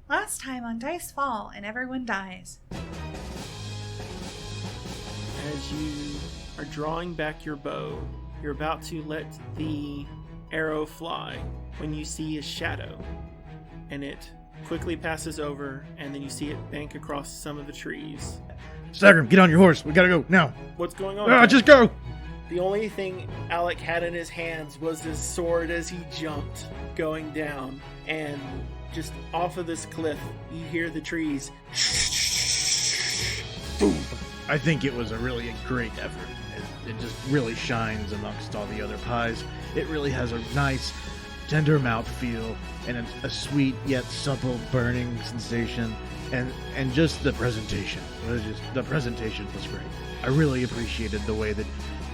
Last time on Dice Fall and Everyone Dies. As you are drawing back your bow, you're about to let the arrow fly when you see a shadow, and it quickly passes over, and then you see it bank across some of the trees. Stagram, get on your horse. We gotta go now. What's going on? Just go. The only thing Alec had in his hands was his sword as he jumped, going down, and just off of this cliff, you hear the trees. Boom. I think it was a really great effort. It just really shines amongst all the other pies. It really has a nice, tender mouthfeel and a sweet yet supple burning sensation. And just the presentation. The presentation was great. I really appreciated the way that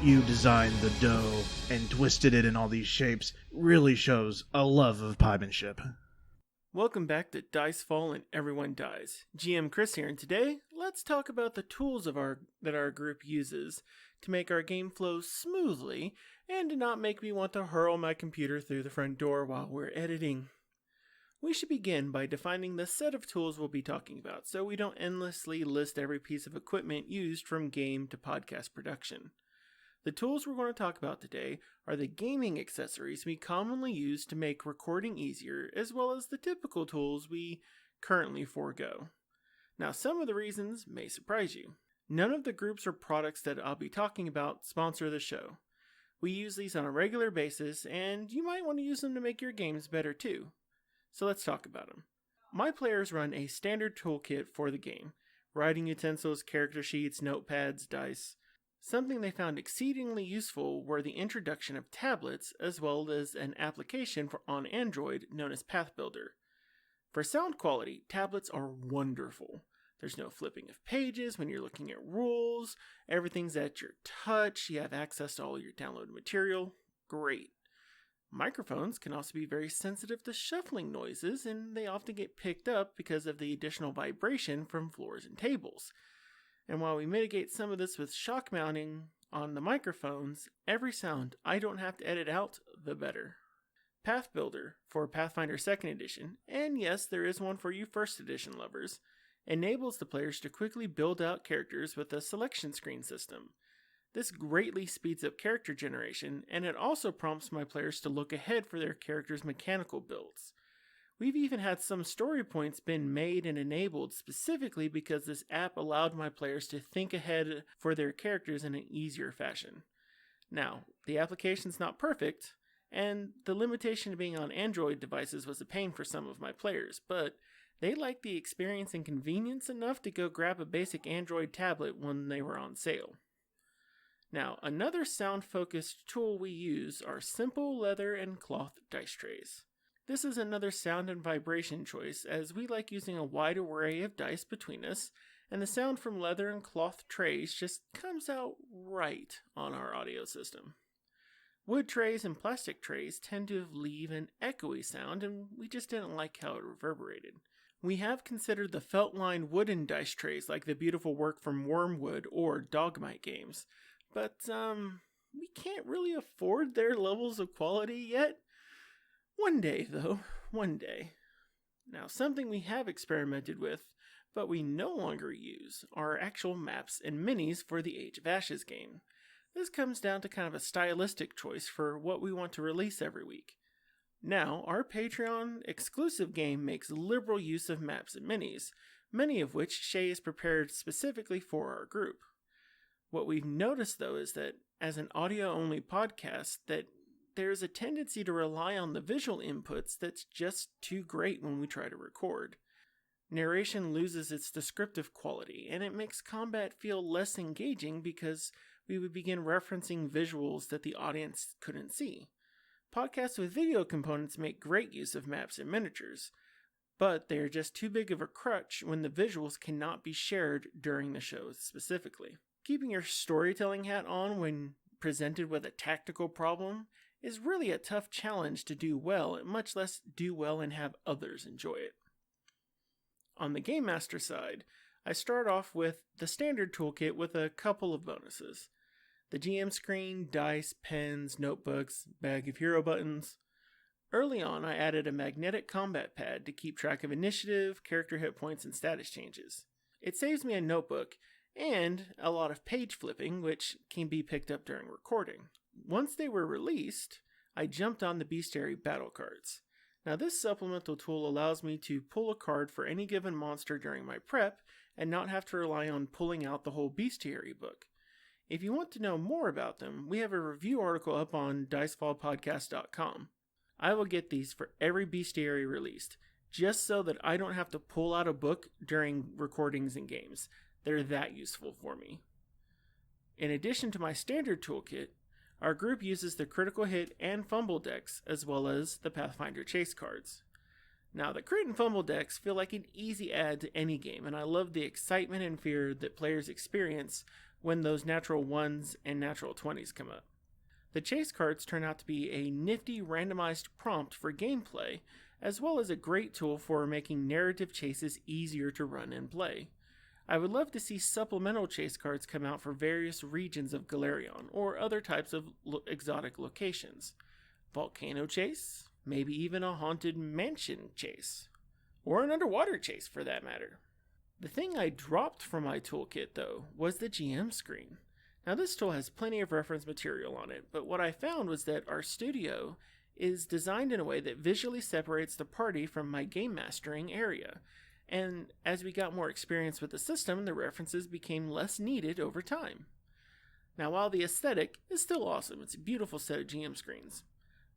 you designed the dough and twisted it in all these shapes. Really shows a love of piemanship. Welcome back to Dice Fall and Everyone Dies. GM Chris here, and today, let's talk about the tools that our group uses to make our game flow smoothly and to not make me want to hurl my computer through the front door while we're editing. We should begin by defining the set of tools we'll be talking about, so we don't endlessly list every piece of equipment used from game to podcast production. The tools we're going to talk about today are the gaming accessories we commonly use to make recording easier, as well as the typical tools we currently forego. Now, some of the reasons may surprise you. None of the groups or products that I'll be talking about sponsor the show. We use these on a regular basis, and you might want to use them to make your games better too. So let's talk about them. My players run a standard toolkit for the game: writing utensils, character sheets, notepads, dice. Something they found exceedingly useful were the introduction of tablets, as well as an application on Android known as Pathfinder. For sound quality, tablets are wonderful. There's no flipping of pages when you're looking at rules. Everything's at your touch. You have access to all your downloaded material. Great. Microphones can also be very sensitive to shuffling noises, and they often get picked up because of the additional vibration from floors and tables. And while we mitigate some of this with shock mounting on the microphones, every sound I don't have to edit out, the better. Pathfinder for Pathfinder 2nd Edition, and yes, there is one for you 1st Edition lovers, enables the players to quickly build out characters with a selection screen system. This greatly speeds up character generation, and it also prompts my players to look ahead for their characters' mechanical builds. We've even had some story points been made and enabled specifically because this app allowed my players to think ahead for their characters in an easier fashion. Now, the application's not perfect, and the limitation of being on Android devices was a pain for some of my players, but they liked the experience and convenience enough to go grab a basic Android tablet when they were on sale. Now, another sound-focused tool we use are simple leather and cloth dice trays. This is another sound and vibration choice, as we like using a wide array of dice between us, and the sound from leather and cloth trays just comes out right on our audio system. Wood trays and plastic trays tend to leave an echoey sound, and we just didn't like how it reverberated. We have considered the felt-lined wooden dice trays like the beautiful work from Wormwood or Dogmite Games, but we can't really afford their levels of quality yet. One day, though. One day. Now, something we have experimented with, but we no longer use, are actual maps and minis for the Age of Ashes game. This comes down to kind of a stylistic choice for what we want to release every week. Now, our Patreon exclusive game makes liberal use of maps and minis, many of which Shay has prepared specifically for our group. What we've noticed, though, is that as an audio-only podcast, that there's a tendency to rely on the visual inputs that's just too great when we try to record. Narration loses its descriptive quality, and it makes combat feel less engaging because we would begin referencing visuals that the audience couldn't see. Podcasts with video components make great use of maps and miniatures, but they are just too big of a crutch when the visuals cannot be shared during the show specifically. Keeping your storytelling hat on when presented with a tactical problem is really a tough challenge to do well, much less do well and have others enjoy it. On the Game Master side, I start off with the standard toolkit with a couple of bonuses. The GM screen, dice, pens, notebooks, bag of hero buttons. Early on, I added a magnetic combat pad to keep track of initiative, character hit points, and status changes. It saves me a notebook and a lot of page flipping, which can be picked up during recording. Once they were released, I jumped on the bestiary battle cards. Now this supplemental tool allows me to pull a card for any given monster during my prep and not have to rely on pulling out the whole bestiary book. If you want to know more about them, we have a review article up on dicefallpodcast.com. I will get these for every bestiary released, just so that I don't have to pull out a book during recordings and games. They're that useful for me. In addition to my standard toolkit, our group uses the critical hit and fumble decks, as well as the Pathfinder chase cards. Now, the crit and fumble decks feel like an easy add to any game, and I love the excitement and fear that players experience when those natural 1s and natural 20s come up. The chase cards turn out to be a nifty randomized prompt for gameplay, as well as a great tool for making narrative chases easier to run and play. I would love to see supplemental chase cards come out for various regions of Galarion, or other types of exotic locations. Volcano chase, maybe even a haunted mansion chase, or an underwater chase for that matter. The thing I dropped from my toolkit, though, was the GM screen. Now this tool has plenty of reference material on it, but what I found was that our studio is designed in a way that visually separates the party from my game mastering area. And as we got more experience with the system, the references became less needed over time. Now while the aesthetic is still awesome, it's a beautiful set of GM screens,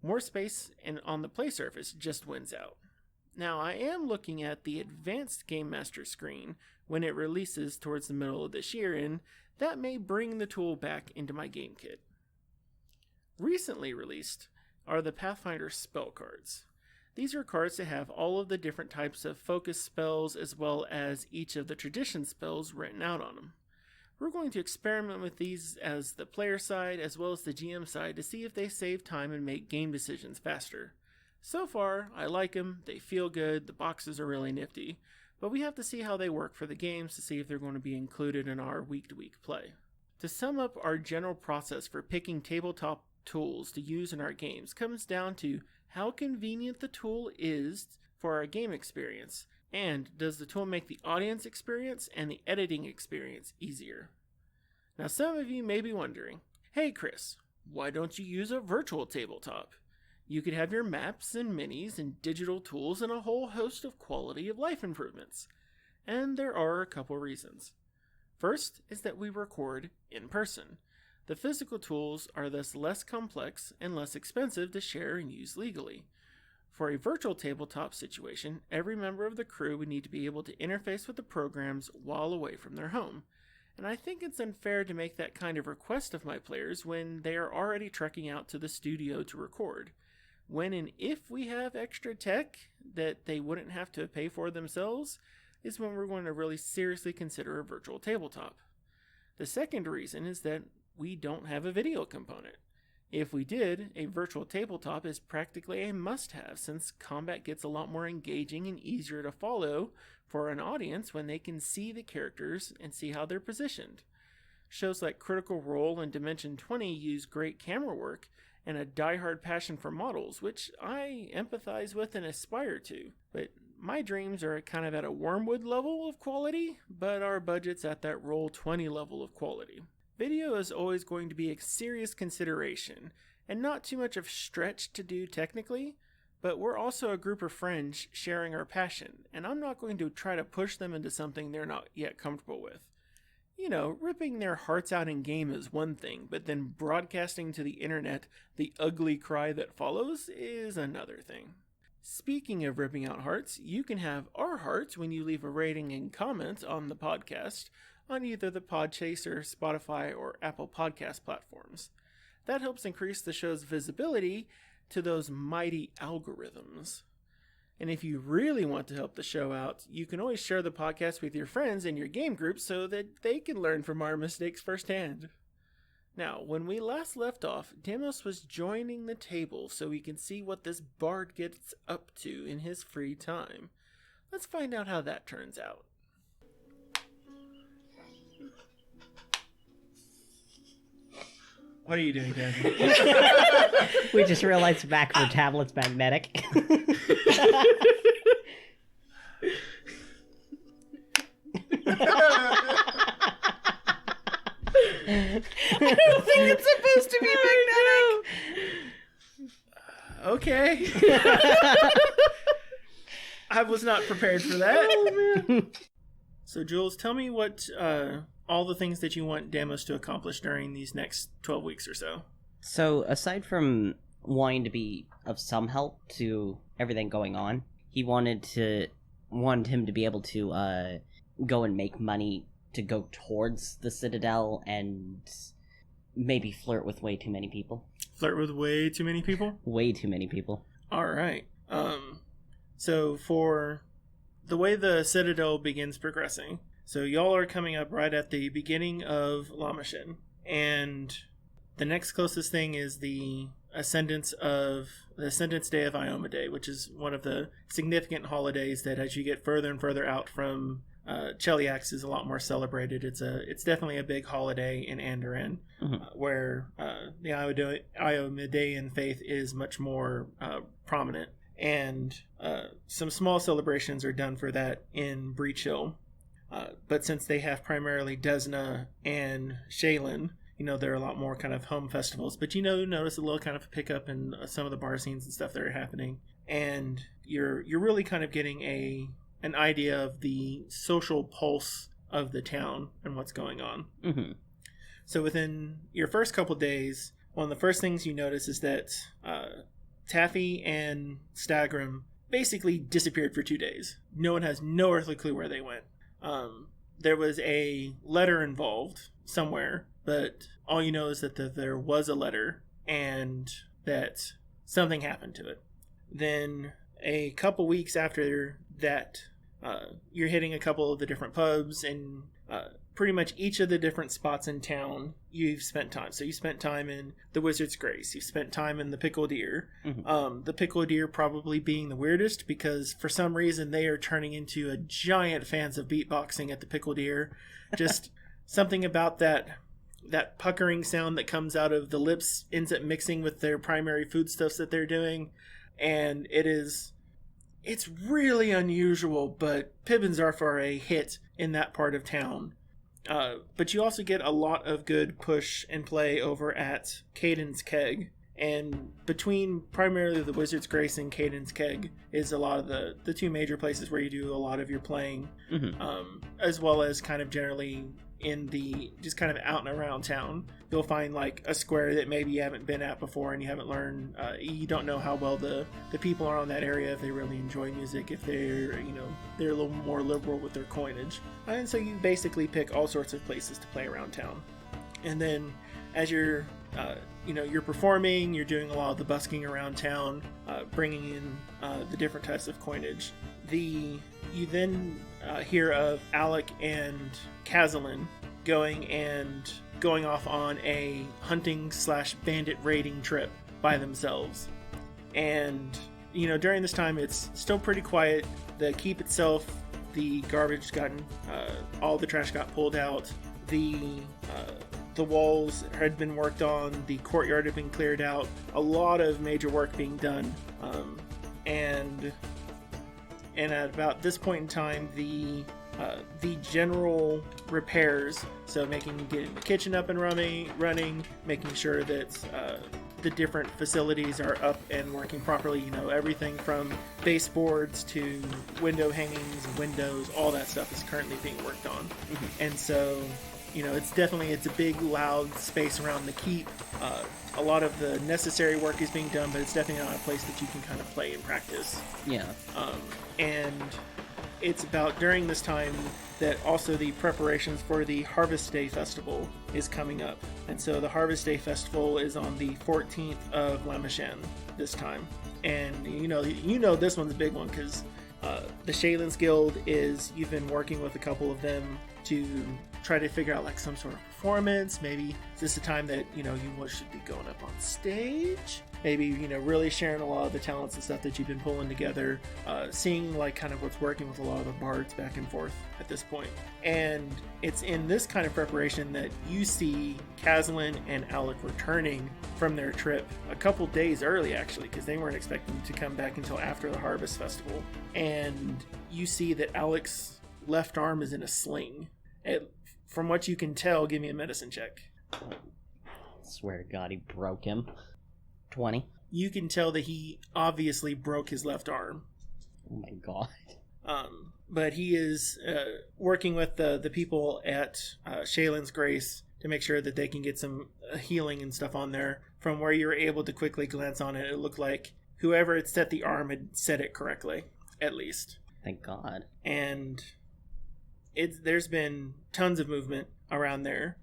more space and on the play surface just wins out. Now I am looking at the advanced Game Master screen when it releases towards the middle of this year, and that may bring the tool back into my game kit. Recently released are the Pathfinder spell cards. These are cards that have all of the different types of focus spells as well as each of the tradition spells written out on them. We're going to experiment with these as the player side as well as the GM side to see if they save time and make game decisions faster. So far, I like them, they feel good, the boxes are really nifty, but we have to see how they work for the games to see if they're going to be included in our week-to-week play. To sum up, our general process for picking tabletop tools to use in our games comes down to how convenient the tool is for our game experience, and does the tool make the audience experience and the editing experience easier. Now some of you may be wondering, hey Chris, why don't you use a virtual tabletop? You could have your maps and minis and digital tools and a whole host of quality of life improvements. And there are a couple reasons. First is that we record in person. The physical tools are thus less complex and less expensive to share and use legally. For a virtual tabletop situation, every member of the crew would need to be able to interface with the programs while away from their home. And I think it's unfair to make that kind of request of my players when they are already trekking out to the studio to record. When and if we have extra tech that they wouldn't have to pay for themselves, is when we're going to really seriously consider a virtual tabletop. The second reason is that we don't have a video component. If we did, a virtual tabletop is practically a must-have since combat gets a lot more engaging and easier to follow for an audience when they can see the characters and see how they're positioned. Shows like Critical Role and Dimension 20 use great camera work and a diehard passion for models, which I empathize with and aspire to. But my dreams are kind of at a Wormwood level of quality, but our budget's at that Roll20 level of quality. Video is always going to be a serious consideration, and not too much of stretch to do technically, but we're also a group of friends sharing our passion, and I'm not going to try to push them into something they're not yet comfortable with. You know, ripping their hearts out in game is one thing, but then broadcasting to the internet the ugly cry that follows is another thing. Speaking of ripping out hearts, you can have our hearts when you leave a rating and comment on the podcast on either the Podchaser, Spotify, or Apple Podcast platforms. That helps increase the show's visibility to those mighty algorithms. And if you really want to help the show out, you can always share the podcast with your friends in your game group so that they can learn from our mistakes firsthand. Now, when we last left off, Demos was joining the table so we can see what this bard gets up to in his free time. Let's find out how that turns out. What are you doing, Daddy? We just realized backward tablet's magnetic. I don't think it's supposed to be magnetic. Okay. I was not prepared for that. Oh, man. So, Jules, tell me what all the things that you want Damos to accomplish during these next 12 weeks or so. So, aside from wanting to be of some help to everything going on, he wanted him to be able to go and make money to go towards the Citadel and maybe flirt with way too many people. Flirt with way too many people? Way too many people. All right. So for the way the Citadel begins progressing, so y'all are coming up right at the beginning of Lamashin, and the next closest thing is the Ascendance Day of Ioma Day, which is one of the significant holidays that, as you get further and further out from Cheliax, is a lot more celebrated. It's definitely a big holiday in Andoran, where the Iomedean faith is much more prominent, and some small celebrations are done for that in Breachill. But since they have primarily Desna and Shaylin, there are a lot more kind of home festivals. But notice a little kind of pickup in some of the bar scenes and stuff that are happening, and you're really kind of getting an idea of the social pulse of the town and what's going on. Mm-hmm. So within your first couple days, one of the first things you notice is that Taffy and Stagram basically disappeared for 2 days. No one has no earthly clue where they went. There was a letter involved somewhere, but all you know is that there was a letter and that something happened to it. Then a couple weeks after that, you're hitting a couple of the different pubs, and pretty much each of the different spots in town you've spent time. So you spent time in the Wizard's Grace, you spent time in the Pickled Ear. Mm-hmm. The Pickled Ear probably being the weirdest, because for some reason they are turning into a giant fans of beatboxing at the Pickled Ear. Just something about that puckering sound that comes out of the lips ends up mixing with their primary foodstuffs that they're doing, and it's really unusual, but Pibbins are a hit in that part of town. But you also get a lot of good push and play over at Caidens Keg. And between primarily the Wizard's Grace and Caidens Keg is a lot of the two major places where you do a lot of your playing, as well as kind of generally in the just kind of out and around town. You'll find like a square that maybe you haven't been at before and you haven't learned, you don't know how well the people are on that area, if they really enjoy music, if they're a little more liberal with their coinage. And so you basically pick all sorts of places to play around town. And then as you're performing, you're doing a lot of the busking around town, bringing in the different types of coinage. You then hear of Alec and Kazalin going off on a hunting/bandit raiding trip by themselves. And during this time it's still pretty quiet. The keep itself, the garbage gotten, all the trash got pulled out, the walls had been worked on, the courtyard had been cleared out, a lot of major work being done, and at about this point in time, the general repairs, so getting the kitchen up and running, making sure that the different facilities are up and working properly, everything from baseboards to window hangings, windows, all that stuff is currently being worked on. Mm-hmm. And so it's a big loud space around the keep. A lot of the necessary work is being done, but it's definitely not a place that you can kind of play and practice. Yeah. And it's about during this time that also the preparations for the Harvest Day Festival is coming up. And so the Harvest Day Festival is on the 14th of Lamashan this time. And this one's a big one because the Shaylin's Guild you've been working with a couple of them to try to figure out like some sort of performance. Maybe is this a time that you should be going up on stage? maybe, you know, really sharing a lot of the talents and stuff that you've been pulling together, seeing like kind of what's working with a lot of the bards back and forth at this point. And it's in this kind of preparation that you see Caslin and Alec returning from their trip a couple days early, actually, because they weren't expecting to come back until after the Harvest Festival. And you see that Alec's left arm is in a sling. From what you can tell, give me a medicine check. I swear to God, he broke him. 20. You can tell that he obviously broke his left arm. Oh my God. But he is working with the people at Shaylin's Grace to make sure that they can get some healing and stuff on there. From where you were able to quickly glance on it, it looked like whoever had set the arm had set it correctly, at least. Thank God. And there's been tons of movement around there.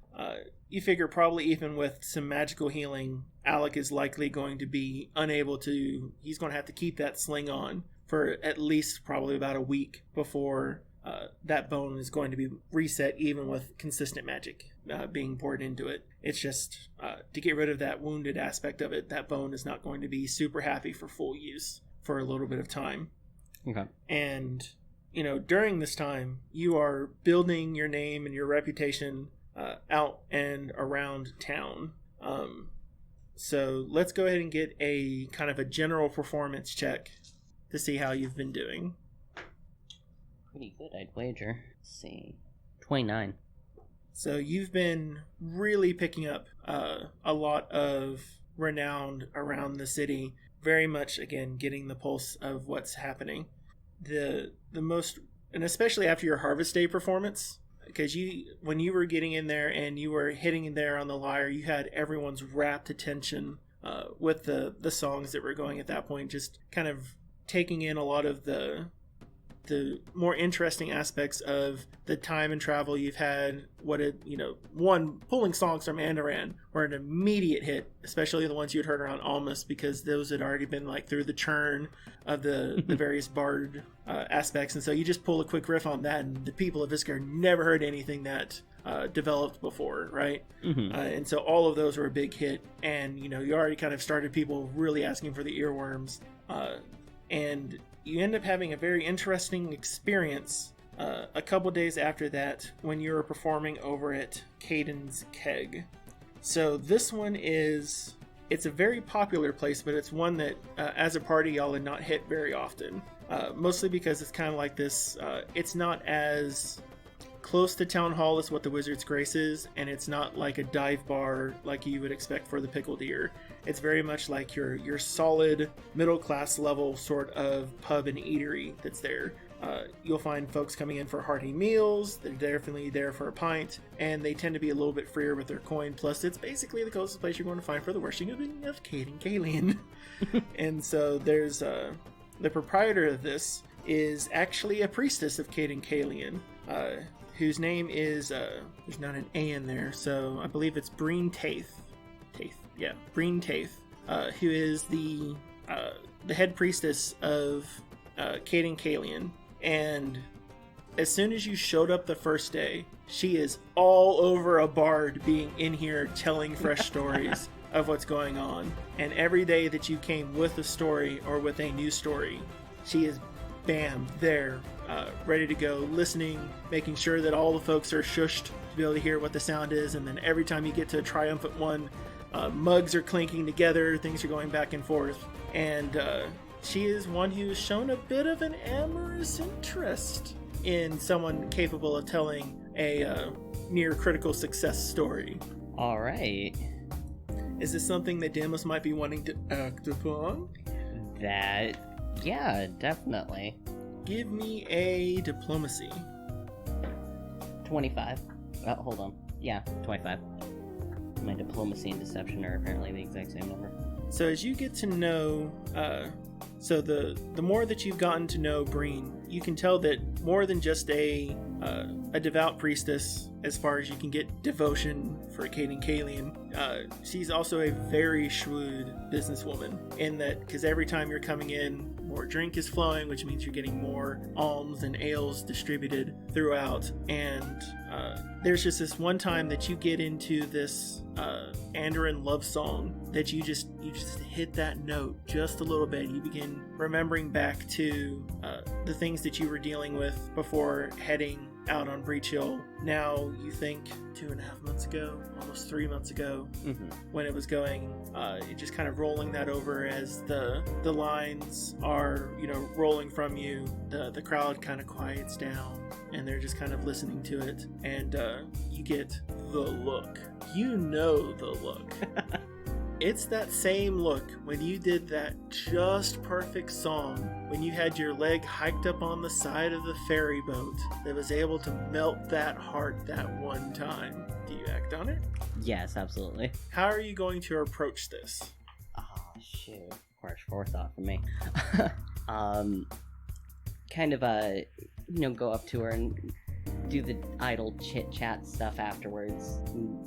You figure probably even with some magical healing, Alec is likely going to be unable to... He's going to have to keep that sling on for at least probably about a week before that bone is going to be reset, even with consistent magic being poured into it. It's just to get rid of that wounded aspect of it, that bone is not going to be super happy for full use for a little bit of time. Okay. And, you know, during this time, you are building your name and your reputation out and around town. So let's go ahead and get a kind of a general performance check to see how you've been doing. Pretty good, I'd wager. Let's see. 29. So you've been really picking up a lot of renown around the city. Very much, again, getting the pulse of what's happening. The most, and especially after your Harvest Day performance, because when you were getting in there and you were hitting in there on the lyre, you had everyone's rapt attention with the songs that were going at that point, just kind of taking in a lot of the more interesting aspects of the time and travel you've had. Pulling songs from Andoran were an immediate hit, especially the ones you'd heard around Almas, because those had already been like through the churn of the various bard aspects. And so you just pull a quick riff on that, and the people of Iskar never heard anything that developed before, right? Mm-hmm. And so all of those were a big hit, and you already kind of started people really asking for the earworms, and you end up having a very interesting experience a couple days after that when you were performing over at Caidens Keg. So this one it's a very popular place, but it's one that as a party y'all had not hit very often. Mostly because it's kind of like this, it's not as close to Town Hall as what the Wizard's Grace is, and it's not like a dive bar like you would expect for the Pickled Ear. It's very much like your solid middle class level sort of pub and eatery that's there. You'll find folks coming in for hearty meals. They're definitely there for a pint, and they tend to be a little bit freer with their coin. Plus, it's basically the closest place you're going to find for the worshiping of Caden Kalian. And so there's the proprietor of this is actually a priestess of Caden Kalian, whose name is there's not an A in there, so I believe it's Breen Taith. Yeah, Breen Taith, who is the head priestess of Caden Kalian. And as soon as you showed up the first day, she is all over a bard being in here telling fresh stories of what's going on. And every day that you came with a story or with a new story, she is bam, there, ready to go, listening, making sure that all the folks are shushed to be able to hear what the sound is. And then every time you get to a triumphant one, mugs are clinking together, things are going back and forth, and she is one who's shown a bit of an amorous interest in someone capable of telling a near critical success story. All right. Is this something that Damos might be wanting to act upon? Yeah, definitely. Give me a diplomacy. 25. Oh, hold on. Yeah, 25. My diplomacy and deception are apparently the exact same number. So as you get to know, so the more that you've gotten to know Breen, you can tell that more than just a devout priestess, as far as you can get devotion for Caden Kalian, she's also a very shrewd businesswoman, in that, because every time you're coming in, more drink is flowing, which means you're getting more alms and ales distributed throughout. And there's just this one time that you get into this Andoran love song that you just hit that note just a little bit. You begin remembering back to the things that you were dealing with before heading out on Breachill. Now you think 2.5 months ago, almost 3 months ago, when it was going, you're just kind of rolling that over as the lines are, rolling from you. The crowd kind of quiets down and they're just kind of listening to it, and you get the look. You know the look. It's that same look when you did that just perfect song, when you had your leg hiked up on the side of the ferry boat that was able to melt that heart that one time. Do you act on it? Yes, absolutely. How are you going to approach this? Oh, shoot. Harsh forethought for me. Kind of, go up to her and do the idle chit-chat stuff afterwards.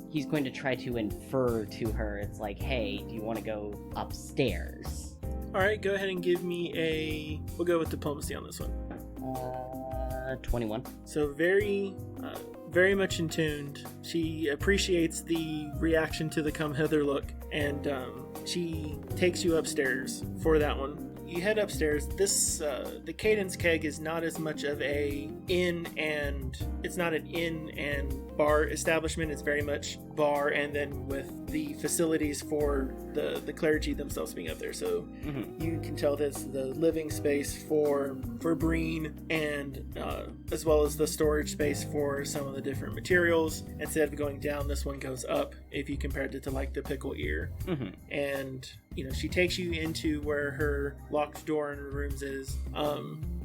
He's going to try to infer to her, it's like, hey, do you want to go upstairs? Alright, go ahead and give me we'll go with diplomacy on this one. 21. So very much in tuned. She appreciates the reaction to the come hither look, and she takes you upstairs for that one. You head upstairs. This the Caidens Keg is not as much of it's not an inn and bar establishment. It's very much bar, and then with the facilities for the clergy themselves being up there. So you can tell this the living space for Breen, and as well as the storage space for some of the different materials. Instead of going down, this one goes up if you compared it to like the pickle ear. And she takes you into where her locked door in her rooms is,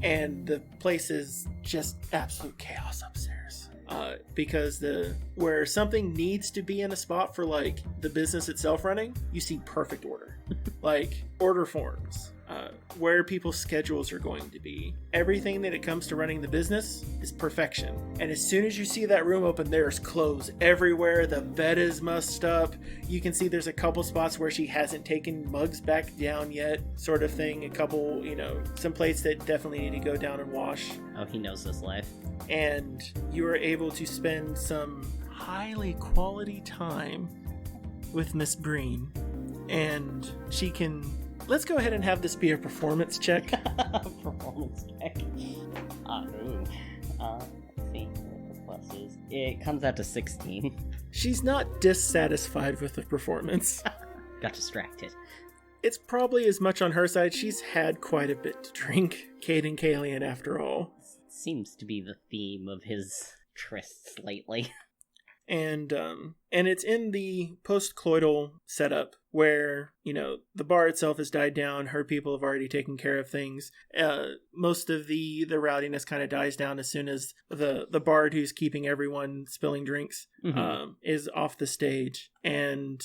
and the place is just absolute chaos upstairs. Because where something needs to be in a spot for like the business itself running, you see perfect order. Like order forms, where people's schedules are going to be. Everything that it comes to running the business is perfection. And as soon as you see that room open, there's clothes everywhere. The bed is mussed up. You can see there's a couple spots where she hasn't taken mugs back down yet, sort of thing. A couple, some plates that definitely need to go down and wash. Oh, he knows this life. And you are able to spend some highly quality time with Miss Breen. And she can... Let's go ahead and have this be a performance check. Performance check. Let's see what the plus is. It comes out to 16. She's not dissatisfied with the performance. Got distracted. It's probably as much on her side. She's had quite a bit to drink. Caden Kalian, after all. Seems to be the theme of his trysts lately. And it's in the post-cloidal setup where, the bar itself has died down. Her people have already taken care of things. Most of the rowdiness kind of dies down as soon as the bard who's keeping everyone spilling drinks is off the stage. And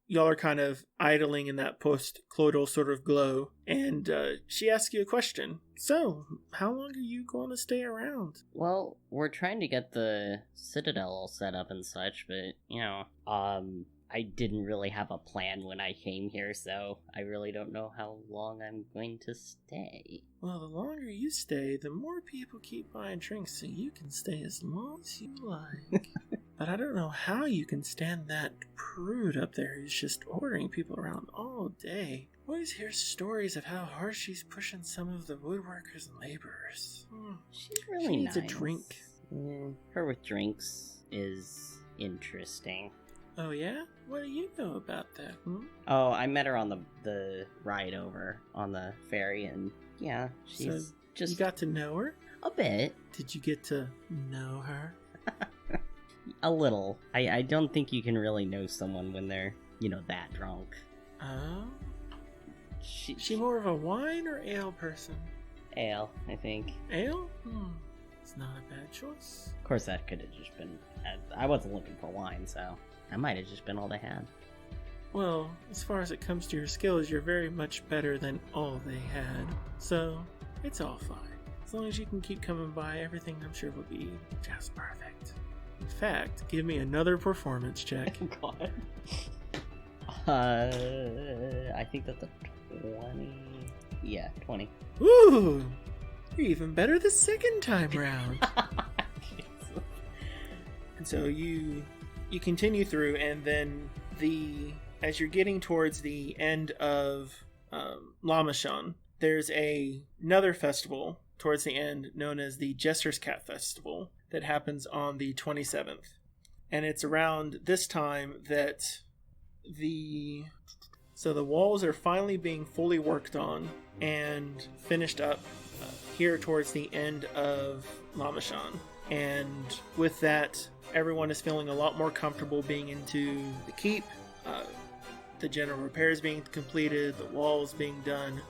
y'all are kind of idling in that post-cloidal sort of glow. And she asks you a question. So, how long are you going to stay around? Well, we're trying to get the Citadel all set up and such, but, I didn't really have a plan when I came here, so I really don't know how long I'm going to stay. Well, the longer you stay, the more people keep buying drinks, so you can stay as long as you like. But I don't know how you can stand that prude up there who's just ordering people around all day. Always hear stories of how hard she's pushing some of the woodworkers and laborers. She's really she needs nice. A drink. Her with drinks is interesting. Oh yeah? What do you know about that? Oh, I met her on the ride over on the ferry, and yeah, she's just... You got to know her? A bit. Did you get to know her? A little. I don't think you can really know someone when they're, that drunk. Oh? She more of a wine or ale person? Ale, I think. Ale? It's not a bad choice. Of course, that could have just been... I wasn't looking for wine, so... That might have just been all they had. Well, as far as it comes to your skills, you're very much better than all they had. So, it's all fine. As long as you can keep coming by, everything I'm sure will be just perfect. In fact, give me another performance check. God. I think that's a 20. Yeah, 20. Ooh! You're even better the second time round. And so you you continue through, and then as you're getting towards the end of Lamashon, there's another festival towards the end known as the Jester's Festival that happens on the 27th. And it's around this time that the walls are finally being fully worked on and finished up here towards the end of Lamashon. And with that, everyone is feeling a lot more comfortable being into the keep. The general repairs being completed, the walls being done.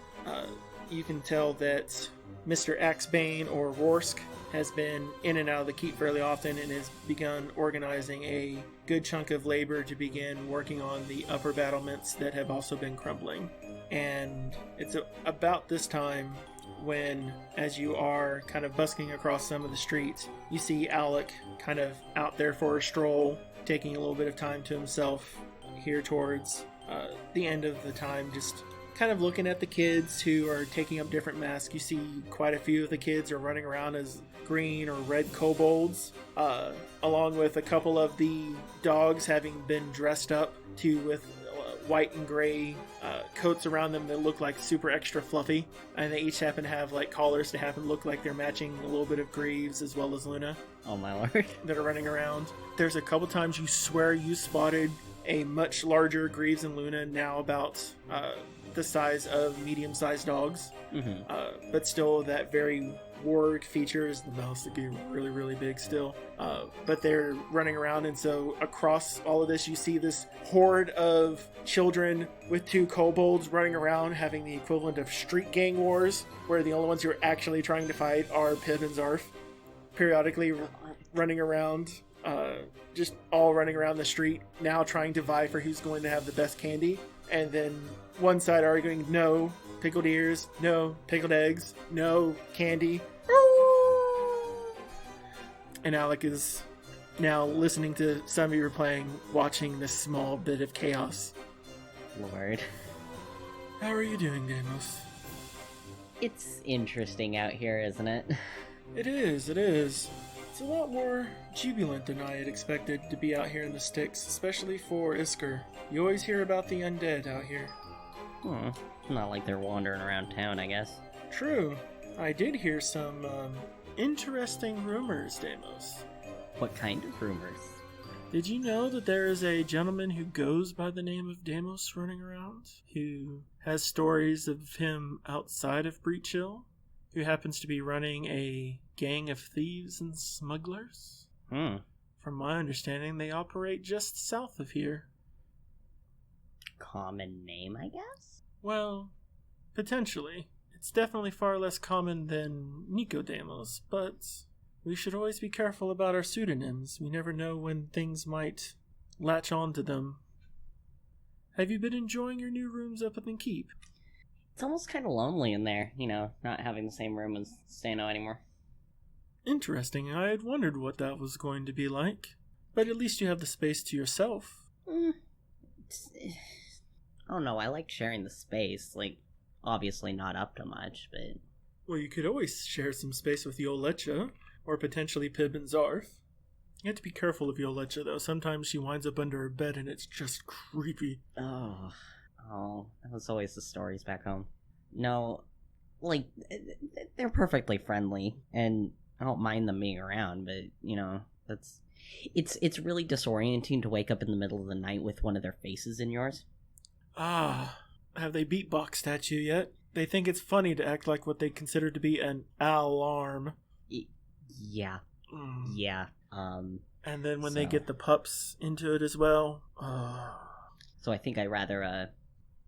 You can tell that Mr. Axebane or Rorsk has been in and out of the keep fairly often and has begun organizing a good chunk of labor to begin working on the upper battlements that have also been crumbling. And it's about this time when, as you are kind of busking across some of the streets, you see Alec kind of out there for a stroll, taking a little bit of time to himself here towards the end of the time, just kind of looking at the kids who are taking up different masks. You see quite a few of the kids are running around as green or red kobolds, along with a couple of the dogs having been dressed up with white and gray coats around them that look like super extra fluffy, and they each happen to have like collars to happen to look like they're matching a little bit of Greaves as well as Luna. Oh my lord. That are running around. There's a couple times you swear you spotted a much larger Greaves and Luna, now about the size of medium-sized dogs, but still that very warg feature is the mouse to be really, really big still. But they're running around, and so across all of this, you see this horde of children with two kobolds running around, having the equivalent of street gang wars, where the only ones who are actually trying to fight are Pib and Zarf, periodically running around. Just all running around the street, now trying to vie for who's going to have the best candy. And then one side arguing, no pickled ears, no pickled eggs, no candy. And Alec is now listening to some of you playing, watching this small bit of chaos. Lord. How are you doing, Deimos? It's interesting out here, isn't it? It is, it is. It's a lot more jubilant than I had expected to be out here in the sticks, especially for Isker. You always hear about the undead out here. Not like they're wandering around town, I guess. True. I did hear some interesting rumors, Deimos. What kind of rumors? Did you know that there is a gentleman who goes by the name of Deimos running around, who has stories of him outside of Breachill, who happens to be running a gang of thieves and smugglers? From my understanding, they operate just south of here. Common name, I guess? Well, potentially. It's definitely far less common than Nicodemos, but we should always be careful about our pseudonyms. We never know when things might latch on to them. Have you been enjoying your new rooms up at the keep? It's almost kind of lonely in there, not having the same room as Stano anymore. Interesting. I had wondered what that was going to be like. But at least you have the space to yourself. I don't know, I like sharing the space. Obviously not up to much, but... Well, you could always share some space with Yolecha, or potentially Pib and Zarf. You have to be careful of Yolecha, though. Sometimes she winds up under her bed and it's just creepy. Oh, that was always the stories back home. No, they're perfectly friendly, and I don't mind them being around, but, it's really disorienting to wake up in the middle of the night with one of their faces in yours. Ah, have they beatboxed at you yet? They think it's funny to act like what they consider to be an alarm. Yeah. Yeah. And then when they get the pups into it as well. So I think I'd rather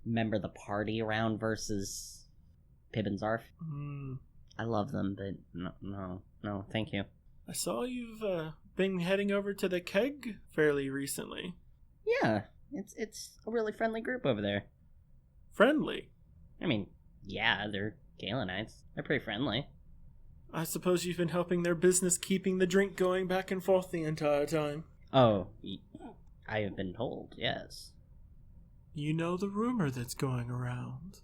member the party around versus Pib and Zarf. I love them, but no, thank you. I saw you've been heading over to the Keg fairly recently. Yeah, it's a really friendly group over there. Friendly? I mean, yeah, they're Galenites. They're pretty friendly. I suppose you've been helping their business keeping the drink going back and forth the entire time. Oh, I have been told, yes. You know the rumor that's going around.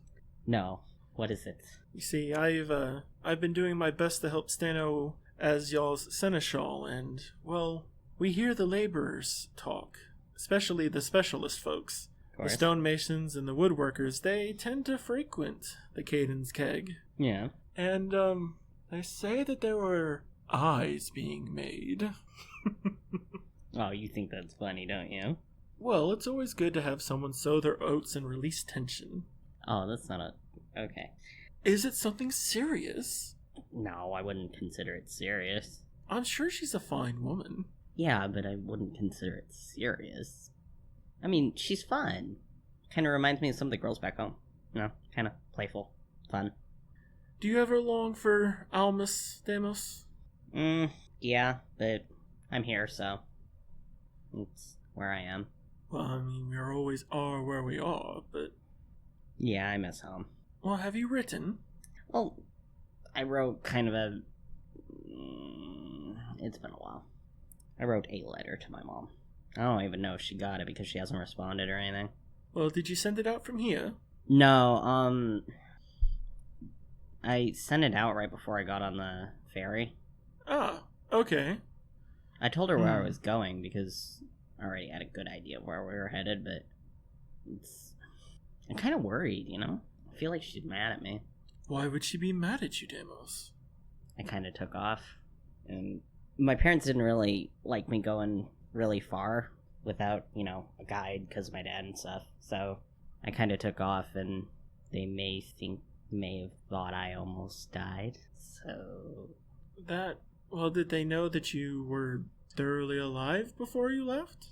No, what is it? You see, I've been doing my best to help Stano as y'all's seneschal, and, well, We hear the laborers talk, especially the specialist folks. Of The course. stonemasons and the woodworkers, they tend to frequent the Caidens Keg. Yeah. And, they say that there were eyes being made. Oh, you think that's funny, don't you? Well, it's always good to have someone sow their oats and release tension. Oh, that's not a... Okay. Is it something serious? No, I wouldn't consider it serious. I'm sure she's a fine woman. Yeah, but I wouldn't consider it serious. I mean, she's fun. Kind of reminds me of some of the girls back home. You know, kind of playful, fun. Do you ever long for Almas, Deimos? Yeah, but I'm here, so it's where I am. Well, I mean, we always are where we are, but... Yeah, I miss home. Well, have you written? Well, I wrote kind of a... It's been a while. I wrote a letter to my mom. I don't even know if she got it because she hasn't responded or anything. Well, did you send it out from here? No, I sent it out right before I got on the ferry. Ah, okay. I told her where I was going because I already had a good idea of where we were headed, but I'm kind of worried, you know? I feel like she's mad at me. Why would she be mad at you, Deimos? I kind of took off, and my parents didn't really like me going really far without, you know, a guide because of my dad and stuff. So I kind of took off, and they may have thought I almost died. So Well, did they know that you were thoroughly alive before you left?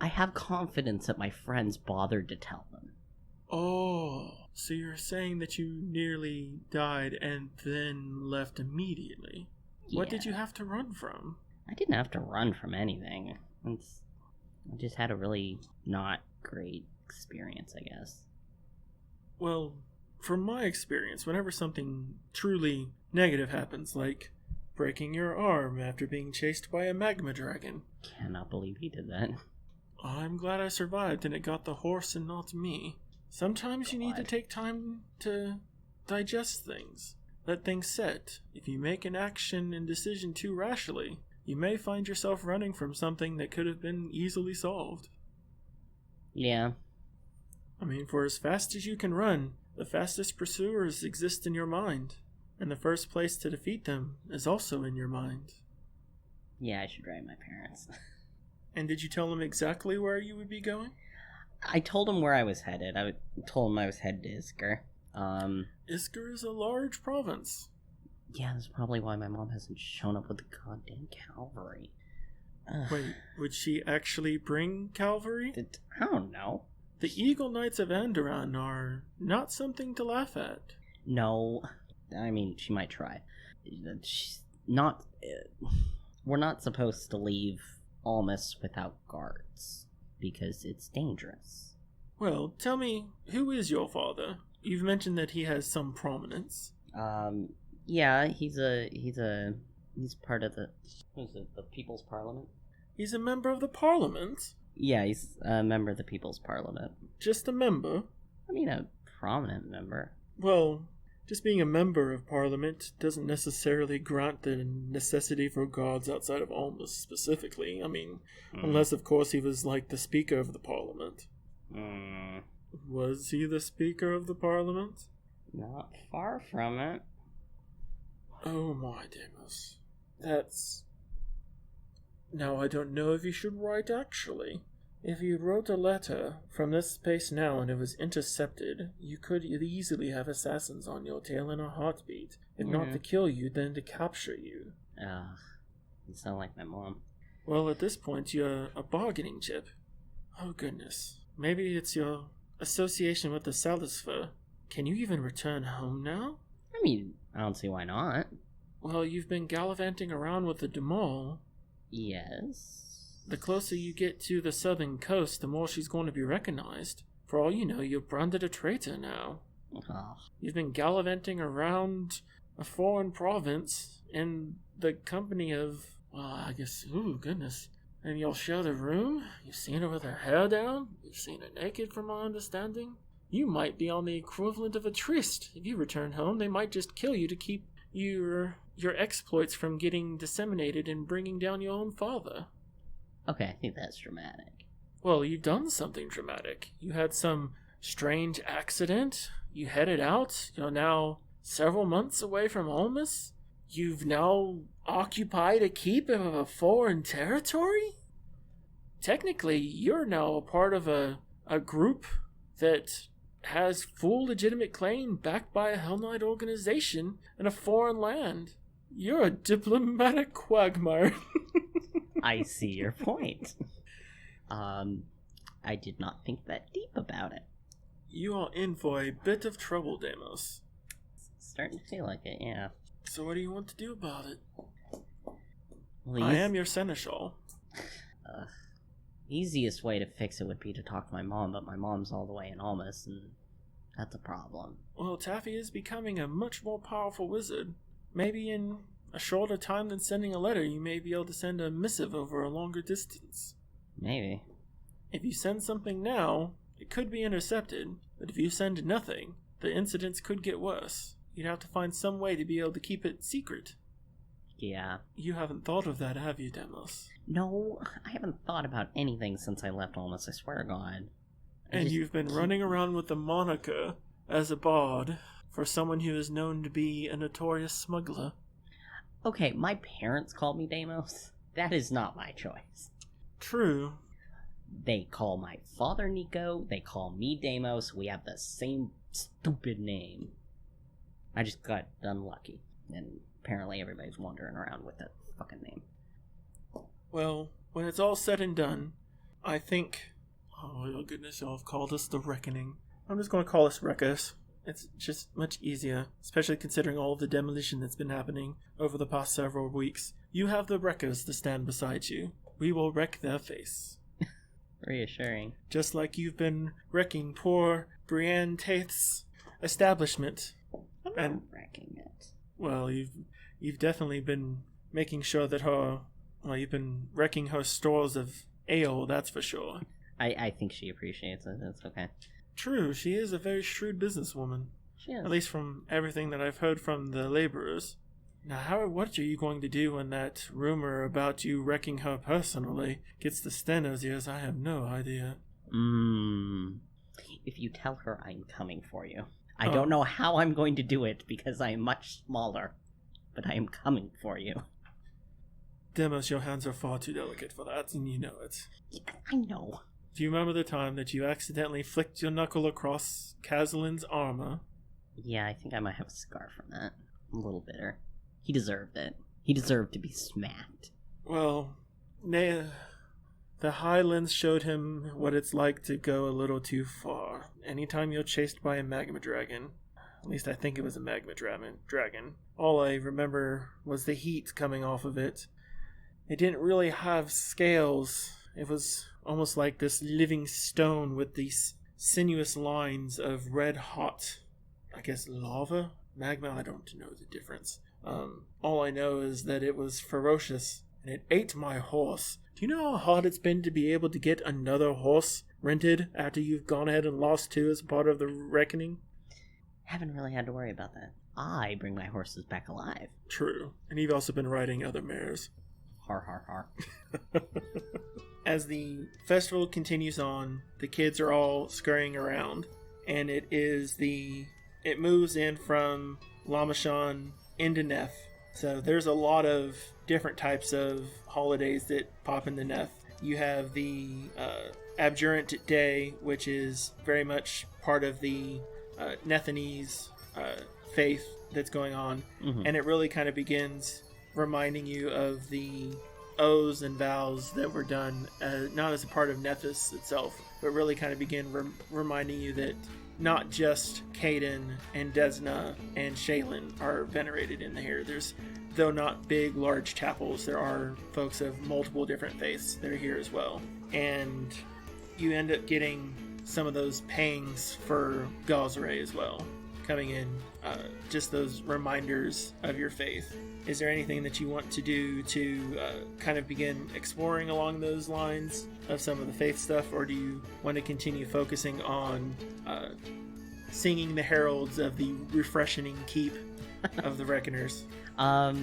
I have confidence that my friends bothered to tell them. Oh, so you're saying that you nearly died and then left immediately. What did Yeah. you have to run from? I didn't have to run from anything. I just had a really not great experience, I guess. Well, from my experience, whenever something truly negative happens, like breaking your arm after being chased by a magma dragon, Cannot believe he did that. I'm glad I survived and it got the horse and not me. Sometimes you need to God. take time to digest things. Let things set. If you make an action and decision too rashly, you may find yourself running from something that could have been easily solved. Yeah. I mean, for as fast as you can run, the fastest pursuers exist in your mind. And the first place to defeat them is also in your mind. Yeah, I should write my parents. And did you tell them exactly where you would be going? I told them where I was headed. I told them I was headed to Isker. Isker is a large province. Yeah, that's probably why my mom hasn't shown up with the goddamn cavalry. Ugh. Wait, would she actually bring cavalry? I don't know. The Eagle Knights of Andoran are not something to laugh at. No. I mean, she might try. She's not... We're not supposed to leave Almas without guards, because it's dangerous. Well, tell me, who is your father? You've mentioned that he has some prominence. Yeah, he's part of the... What is it, the People's Parliament? He's a member of the Parliament? Yeah, he's a member of the People's Parliament. Just a member? I mean, a prominent member. Well, just being a member of Parliament doesn't necessarily grant the necessity for guards outside of Almas specifically. I mean, unless, of course, he was like the Speaker of the Parliament. Was he the Speaker of the Parliament? Not far from it. Oh my Deimos. That's... Now, I don't know if you should write, actually. If you wrote a letter from this space now and it was intercepted, you could easily have assassins on your tail in a heartbeat. If not to kill you, then to capture you. Ugh, you sound like my mom. Well, at this point, you're a bargaining chip. Oh, goodness. Maybe it's your association with the Salisfer. Can you even return home now? I mean, I don't see why not. Well, you've been gallivanting around with the Dumal. Yes. The closer you get to the southern coast, the more she's going to be recognized. For all you know, you're branded a traitor now. Oh. You've been gallivanting around a foreign province in the company of, well, I guess, ooh, goodness. And you'll share the room? You've seen her with her hair down? You've seen her naked, from my understanding? You might be on the equivalent of a tryst. If you return home, they might just kill you to keep your exploits from getting disseminated and bringing down your own father. Okay, I think that's dramatic. Well, you've done something dramatic. You had some strange accident. You headed out. You're now several months away from Olmus. You've now occupied a keep of a foreign territory? Technically, you're now a part of a group that has full legitimate claim backed by a Hell Knight organization in a foreign land. You're a diplomatic quagmire. I see your point. I did not think that deep about it. You are in for a bit of trouble, Deimos. Starting to feel like it, yeah. So what do you want to do about it? Well, I am your seneschal. Easiest way to fix it would be to talk to my mom, but my mom's all the way in Almas, and that's a problem. Well, Taffy is becoming a much more powerful wizard. Maybe in a shorter time than sending a letter, you may be able to send a missive over a longer distance. Maybe. If you send something now, it could be intercepted, but if you send nothing, the incidents could get worse. You'd have to find some way to be able to keep it secret. Yeah. You haven't thought of that, have you, Demos? No, I haven't thought about anything since I left Almas, I swear to God. And you've been running around with the moniker as a bard for someone who is known to be a notorious smuggler. Okay, my parents called me Deimos. That is not my choice. True. They call my father Nico, they call me Deimos, we have the same stupid name. I just got unlucky, and apparently everybody's wandering around with that fucking name. Well, when it's all said and done, I think... Oh, your goodness, y'all have called us the Reckoning. I'm just going to call us Wreckers. It's just much easier, especially considering all of the demolition that's been happening over the past several weeks. You have the Wreckers to stand beside you. We will wreck their face. Reassuring. Just like you've been wrecking poor Brienne Taith's establishment. I'm not wrecking it. Well, you've definitely been making sure that you've been wrecking her stores of ale, that's for sure. I think she appreciates it, it's okay. True, she is a very shrewd businesswoman. She is. At least from everything that I've heard from the laborers. Now, what are you going to do when that rumor about you wrecking her personally gets to Steno's ears? I have no idea. If you tell her I'm coming for you. I don't know how I'm going to do it because I am much smaller, but I am coming for you. Demos, your hands are far too delicate for that, and you know it. I know. Do you remember the time that you accidentally flicked your knuckle across Cazalin's armor? Yeah, I think I might have a scar from that. I'm a little bitter. He deserved it. He deserved to be smacked. Well, the Highlands showed him what it's like to go a little too far. Anytime you're chased by a magma dragon, at least I think it was a magma dragon, all I remember was the heat coming off of it. It didn't really have scales. It was almost like this living stone with these sinuous lines of red hot, I guess, lava? Magma? I don't know the difference. All I know is that it was ferocious, and it ate my horse. Do you know how hard it's been to be able to get another horse rented after you've gone ahead and lost two as part of the reckoning? Haven't really had to worry about that. I bring my horses back alive. True. And you've also been riding other mares. Har har har. As the festival continues on, the kids are all scurrying around, and it moves in from Lamashon into Neth. So there's a lot of different types of holidays that pop into Neth. You have the Abjurant Day, which is very much part of the Nethanese faith that's going on, and it really kind of begins reminding you of the oaths and vows that were done, not as a part of Nethys itself, but really kind of begin reminding you that not just Caiden and Desna and Shaylin are venerated in here. There's, though not big, large chapels, there are folks of multiple different faiths that are here as well. And you end up getting some of those pangs for Gazre as well, coming in, just those reminders of your faith. Is there anything that you want to do to kind of begin exploring along those lines of some of the faith stuff, or do you want to continue focusing on singing the heralds of the refreshing keep of the Reckoners? I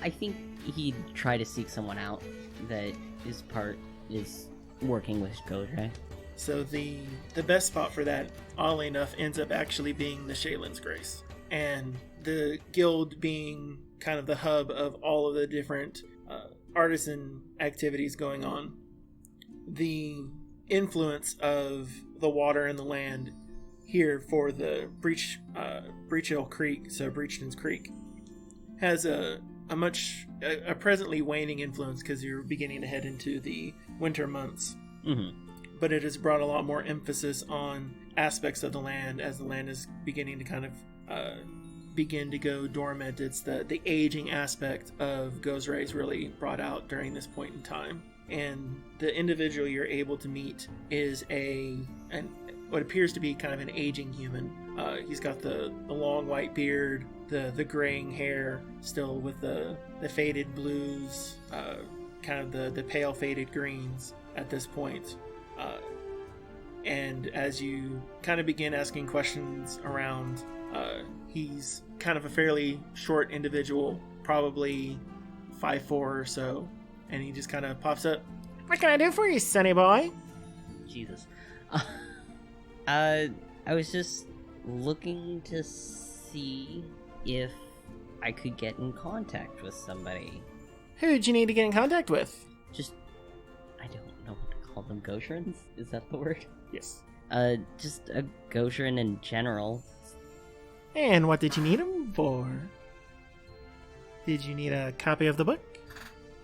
think he'd try to seek someone out that is working with Godre. So the best spot for that, oddly enough, ends up actually being the Shaylin's Grace. And the guild being kind of the hub of all of the different artisan activities going on. The influence of the water and the land here for the Breachill Creek, so Breachton's Creek, has a presently waning influence because you're beginning to head into the winter months. Mm-hmm. But it has brought a lot more emphasis on aspects of the land as the land is beginning to kind of begin to go dormant. It's the aging aspect of Gozray's really brought out during this point in time. And the individual you're able to meet is what appears to be kind of an aging human. He's got the long white beard, the graying hair, still with the faded blues, kind of the pale faded greens at this point. And as you kind of begin asking questions around, he's kind of a fairly short individual, probably 5'4" or so, and he just kind of pops up. What can I do for you, sonny boy? Jesus. I was just looking to see if I could get in contact with somebody. Who'd you need to get in contact with? Just, I don't know what to call them. Goshrins? Is that the word? Yes. Just a Goshrin in general. And what did you need him for? Did you need a copy of the book?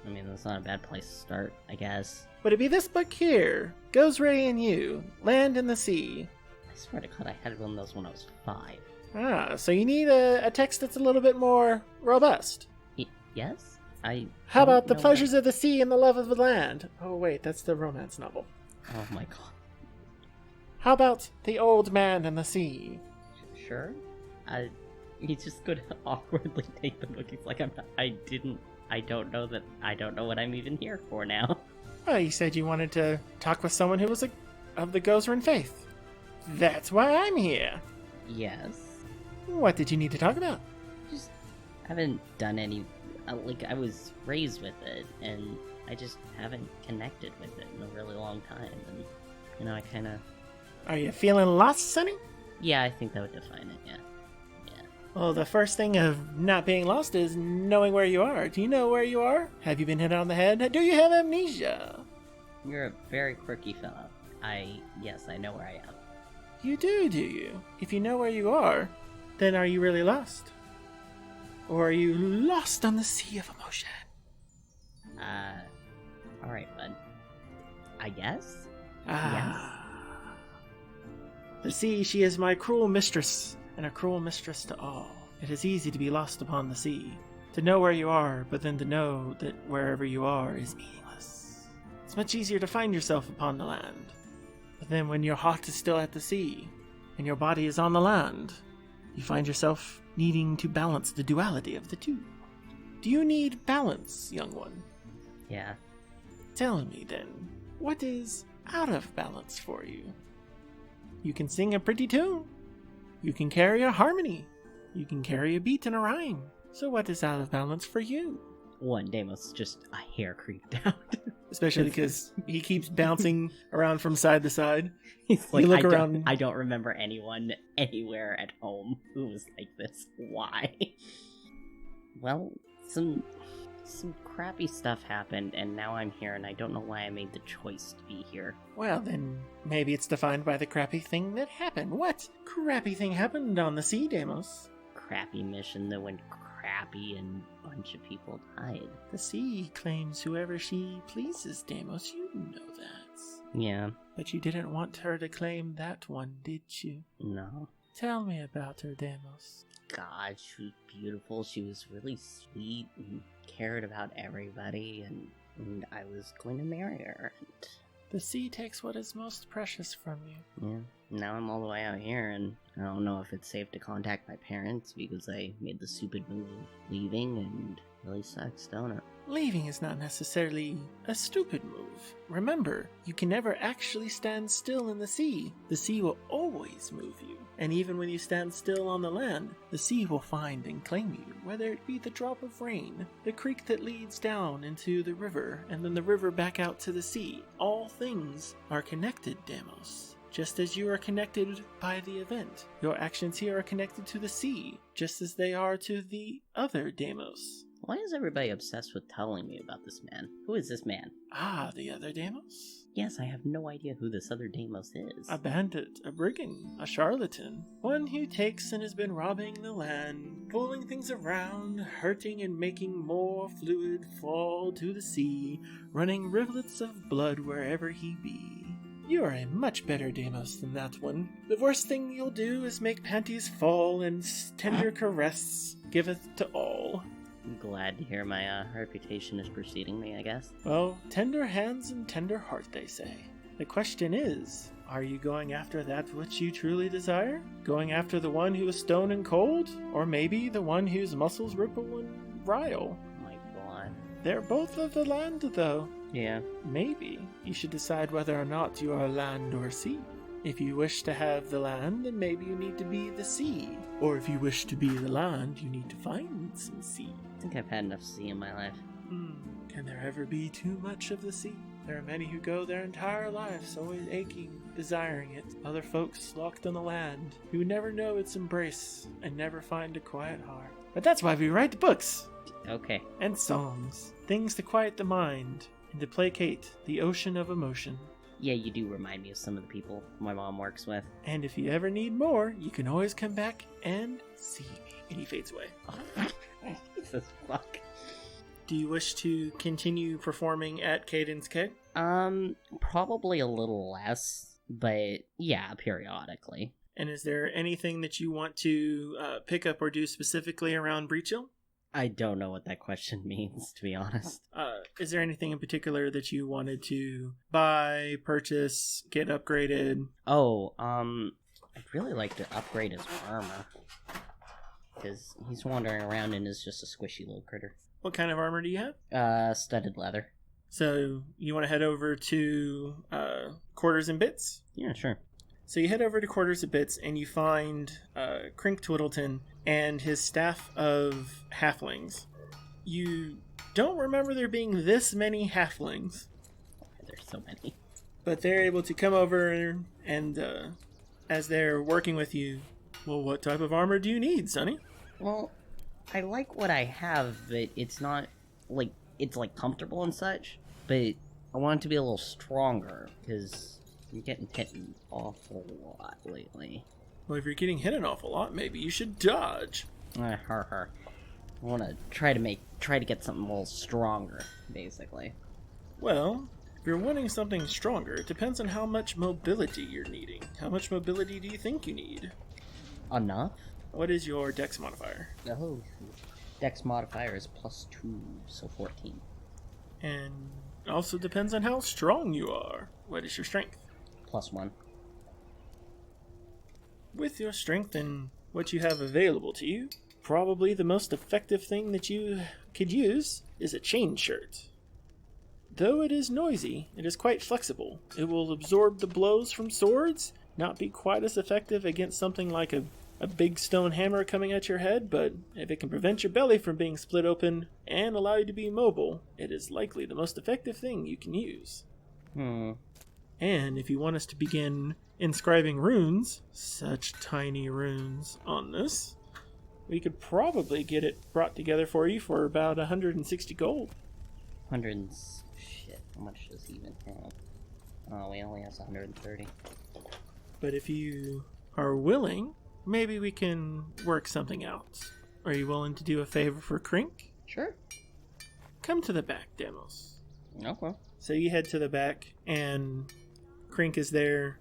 I mean, that's not a bad place to start, I guess. Would it be this book here? Gozray and You, Land and the Sea. I swear to God, I had one of those when I was 5. Ah, so you need a text that's a little bit more robust. Yes? How about The Pleasures of the Sea and the Love of the Land? Oh wait, that's the romance novel. Oh my God. How about The Old Man and the Sea? Sure. He's just gonna awkwardly take the book. He's like, I don't know what I'm even here for now. Well, you said you wanted to talk with someone who was of the Gozran faith. That's why I'm here. Yes. What did you need to talk about? Just haven't done any. I was raised with it, and I just haven't connected with it in a really long time. And I kind of. Are you feeling lost, Sonny? Yeah, I think that would define it. Yeah. Well, the first thing of not being lost is knowing where you are. Do you know where you are? Have you been hit on the head? Do you have amnesia? You're a very quirky fellow. Yes, I know where I am. You do you? If you know where you are, then are you really lost? Or are you lost on the sea of emotion? Alright, bud. I guess? Ah. Yes. The sea, she is my cruel mistress, and a cruel mistress to all. It is easy to be lost upon the sea, to know where you are, but then to know that wherever you are is meaningless. It's much easier to find yourself upon the land, but then when your heart is still at the sea, and your body is on the land, you find yourself needing to balance the duality of the two. Do you need balance, young one? Yeah. Tell me then, what is out of balance for you? You can sing a pretty tune. You can carry a harmony. You can carry a beat and a rhyme. So what is out of balance for you? One, Deimos just a hair creeped out. Especially because he keeps bouncing around from side to side. He's like, you look around. I don't remember anyone anywhere at home who was like this. Why? Well, some crappy stuff happened, and now I'm here, and I don't know why I made the choice to be here. Well, then maybe it's defined by the crappy thing that happened. What crappy thing happened on the sea, Deimos? Crappy mission that went crappy and a bunch of people died. The sea claims whoever she pleases, Deimos. You know that. Yeah. But you didn't want her to claim that one, did you? No. Tell me about her, Deimos. God, she was beautiful. She was really sweet and cared about everybody, and I was going to marry her. And the sea takes what is most precious from you. Yeah. Now I'm all the way out here, and I don't know if it's safe to contact my parents because I made the stupid move of leaving, and it really sucks, don't it? leaving is not necessarily a stupid move. Remember, you can never actually stand still in the sea. The sea will always move you. And even when you stand still on the land, the sea will find and claim you, whether it be the drop of rain, the creek that leads down into the river, and then the river back out to the sea. All things are connected, Deimos. Just as you are connected by the event, your actions here are connected to the sea, just as they are to the other Deimos. Why is everybody obsessed with telling me about this man? Who is this man? Ah, the other Deimos? Yes, I have no idea who this other Deimos is. A bandit, a brigand, a charlatan. One who takes and has been robbing the land, pulling things around, hurting and making more fluid fall to the sea, running rivulets of blood wherever he be. You are a much better Deimos than that one. The worst thing you'll do is make panties fall, and tender caress giveth to all. I'm glad to hear my reputation is preceding me, I guess. Well, tender hands and tender heart, they say. The question is, are you going after that which you truly desire? Going after the one who is stone and cold? Or maybe the one whose muscles ripple and rile? My God. They're both of the land, though. Yeah. Maybe you should decide whether or not you are land or sea. If you wish to have the land, then maybe you need to be the sea. Or if you wish to be the land, you need to find some sea. I think I've had enough sea in my life. Can there ever be too much of the sea? There are many who go their entire lives always aching, desiring it. Other folks locked on the land, who never know its embrace and never find a quiet heart. But that's why we write books Okay. and songs. Things to quiet the mind and to placate the ocean of emotion. Yeah, you do remind me of some of the people my mom works with. And if you ever need more, you can always come back and see me. And he fades away. Jesus fuck. Do you wish to continue performing at Caidens Keg? Probably a little less, but yeah, periodically. And is there anything that you want to pick up or do specifically around Breachill? I don't know what that question means, to be honest. Is there anything in particular that you wanted to buy, purchase, get upgraded? Oh, I'd really like to upgrade his armor. Because he's wandering around and is just a squishy little critter. What kind of armor do you have? Studded leather. So you want to head over to Quarters and Bits? Yeah, sure. So you head over to Quarters and Bits and you find Crink Twiddleton and his staff of halflings. You don't remember there being this many halflings. There's so many. But they're able to come over and as they're working with you, well, what type of armor do you need, Sonny? Well, I like what I have, but it's not, like, it's, like, comfortable and such, but I want it to be a little stronger, because I'm getting hit an awful lot lately. Well, if you're getting hit an awful lot, maybe you should dodge. I want to try to get something a little stronger, basically. Well, if you're wanting something stronger, it depends on how much mobility you're needing. How much mobility do you think you need? Enough? What is your dex modifier? Oh, dex modifier is +2, so 14. And also depends on how strong you are. What is your strength? +1. With your strength and what you have available to you, probably the most effective thing that you could use is a chain shirt. Though it is noisy, it is quite flexible. It will absorb the blows from swords, not be quite as effective against something like a big stone hammer coming at your head, but if it can prevent your belly from being split open and allow you to be mobile, it is likely the most effective thing you can use. And if you want us to begin inscribing runes, such tiny runes, on this, we could probably get it brought together for you for about 160 gold. Shit, how much does he even have? Oh, he only has 130. But if you are willing, maybe we can work something out. Are you willing to do a favor for Crink? Sure. Come to the back, Demos. Okay. So you head to the back, and Crink is there,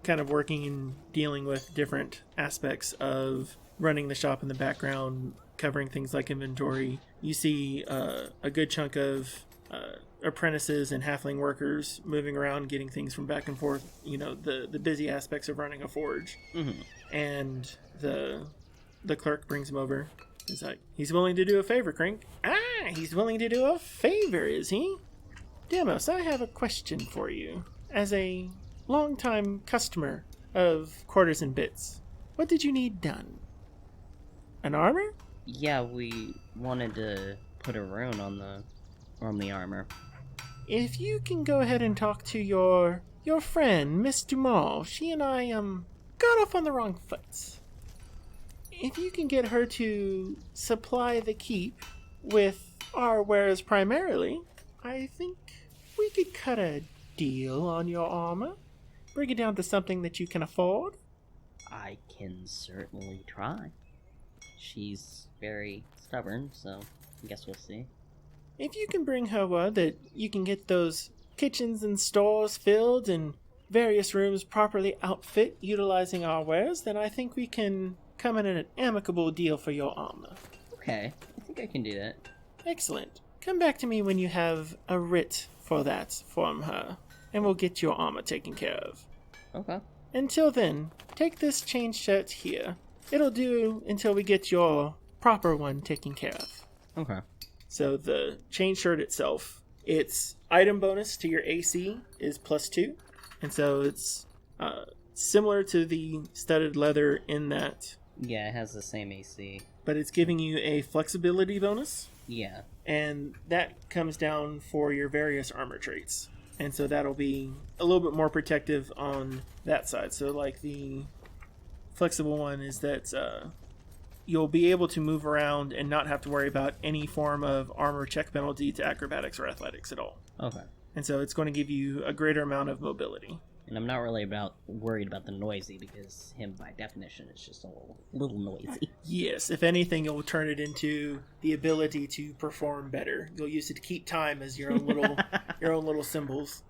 kind of working and dealing with different aspects of running the shop in the background, covering things like inventory. You see a good chunk of apprentices and halfling workers moving around, getting things from back and forth, you know, the busy aspects of running a forge. And the clerk brings him over. He's like, he's willing to do a favor, Crink. Ah, He's willing to do a favor, is he? Demos, I have a question for you. As a longtime customer of Quarters and Bits, what did you need done? An armor? Yeah, we wanted to put a rune on the armor. If you can go ahead and talk to your friend, Miss Dumas, she and I, got off on the wrong foot. If you can get her to supply the keep with our wares primarily, I think we could cut a deal on your armor. Bring it down to something that you can afford. I can certainly try. She's very stubborn, so I guess we'll see. If you can bring her word that you can get those kitchens and stores filled and various rooms properly outfit utilizing our wares, then I think we can come in at an amicable deal for your armor. Okay, I think I can do that. Excellent. Come back to me when you have a writ for that from her, and we'll get your armor taken care of. Okay. Until then, take this chain shirt here. It'll do until we get your proper one taken care of. Okay. So the chain shirt itself, its item bonus to your AC is +2. And so it's similar to the studded leather in that. Yeah, it has the same AC. But it's giving you a flexibility bonus. Yeah. And that comes down for your various armor traits. And so that'll be a little bit more protective on that side. So like the flexible one is that you'll be able to move around and not have to worry about any form of armor check penalty to acrobatics or athletics at all. Okay. And so it's going to give you a greater amount of mobility. And I'm not really worried about the noisy, because him, by definition, is just a little noisy. Yes, if anything, you'll turn it into the ability to perform better. You'll use it to keep time as your own little symbols.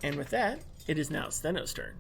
And with that, it is now Steno's turn.